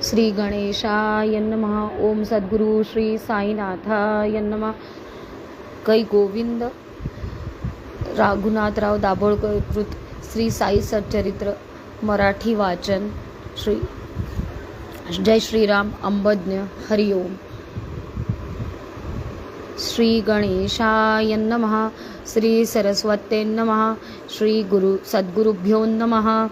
श्री गणेशाय नमः. ओम सद्गुरु श्री साईनाथाय नमः. कै गोविंद रघुनाथराव दाभोळकर कृत श्री साई सच्चरित्र मराठी वाचन. श्री जय श्रीराम. अंबज्ञ. हरि ओम. श्री गणेशाय नमः. श्री सरस्वते नमः. श्री गुरु सद्गुरुभ्यो नमः.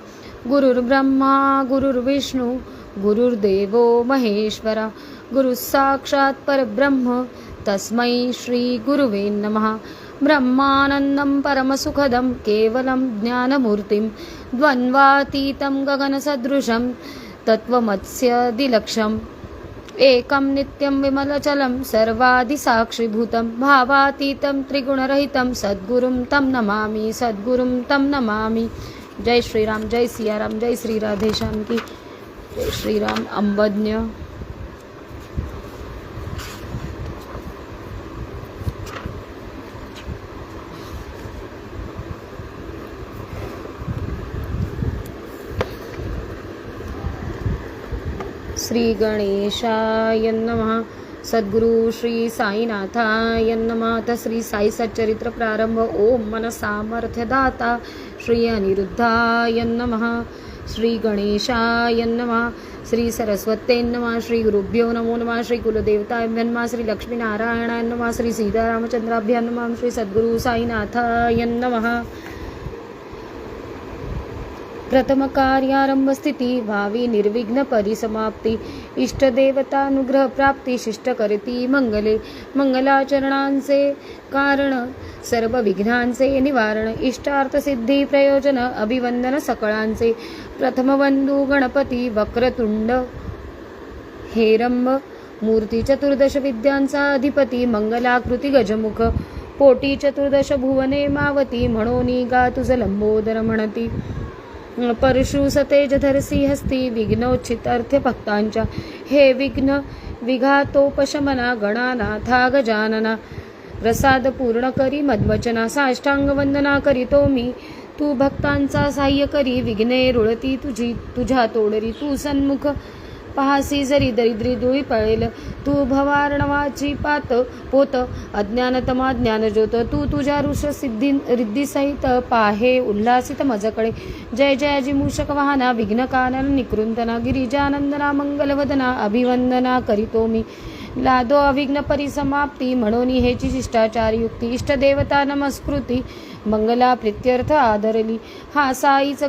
गुरुर्ब्रह्मा गुरुर्विष्णू गुरुर्देवो महेश्वरा. गुरु साक्षात् परब्रह्म तस्मै श्री गुरुवे नमः. ब्रह्मानन्दं परमसुखदं केवलं ज्ञानमूर्तिं द्वन्द्वातीतं गगनसदृशं तत्त्वमस्यादिलक्ष्यम् एकं नित्यं विमलचलं सर्वादिसाक्षिभूतं भावातीतं त्रिगुणरहितं सद्गुरुं तं नमामि. सद्गुरुं तं नमामि. जय श्रीराम. जय सियाराम. जय श्री राधेश्याम की जय. श्रीराम. अंबज्ञ. श्री गणेशाय नमः. सद्गुरु श्री साईनाथाय नमः. आता श्री साई सच्चरित्र प्रारंभ. ओम मन सामर्थ्यदाता श्री अनिरुद्धाय नमः. श्री गणेशाय नमः. श्री सरस्वते नमः. श्री गुरुभ्यो नमो नमः. श्री कुलदेवताभ्यो नमः. श्री लक्ष्मीनारायणाय नमः. श्री सीतारामचंद्राभ्यो नमः. श्री सद्गुरु साईनाथाय नमः. प्रथम कार्यारंभ स्थिती भावी निर्विघ्न परिसमाप्ती इष्टदेवतानुग्रह प्राप्ती शिष्ट करती मंगले. मंगलाचरणांचे कारण सर्व विघ्नांचे निवारण इष्टार्थ सिद्धी प्रयोजन अभिवंदन सकळांचे. प्रथम बंधू गणपती वक्रतुंड हेरंब मूर्ती चतुर्दश विद्यांचा अधिपती मंगलाकृती गजमुख पोटी चतुर्दश भुवने मावती म्हणोनी गा तुझ लंबोदर म्हणती. परशु सतेज धरसी हस्ती विघ्नोच्छितार्थ भक्तांच्या हे विघ्न विघातोपशमना गणानाथा गजानना प्रसाद पूर्ण करी मद्वचना साष्टांग वंदना करीतो मी. तू भक्तांचा सहाय्य करी विघ्ने रुळती तुझी तुझ्या तोडरी. तू सन्मुख पाहासी जरी दरिद्री धुळी पळेल. तू भवार्णवाची पात पोत अज्ञानतमा ज्ञानज्योत. तू तुझ्या ऋष सिद्धी रिद्धी पाहे उल्हासित मजकडे. जय जयाजी मूषक वाहना विघ्न कानन निकृंतना गिरिजानंदना मंगलवदना अभिवंदना करीतो मी. लादो अविघ्न परिसमाप्ती म्हणून हेची शिष्टाचार युक्ती. इष्टदेवता नमस्कृती मंगला प्रित्यर्थ आदरली. हा साईच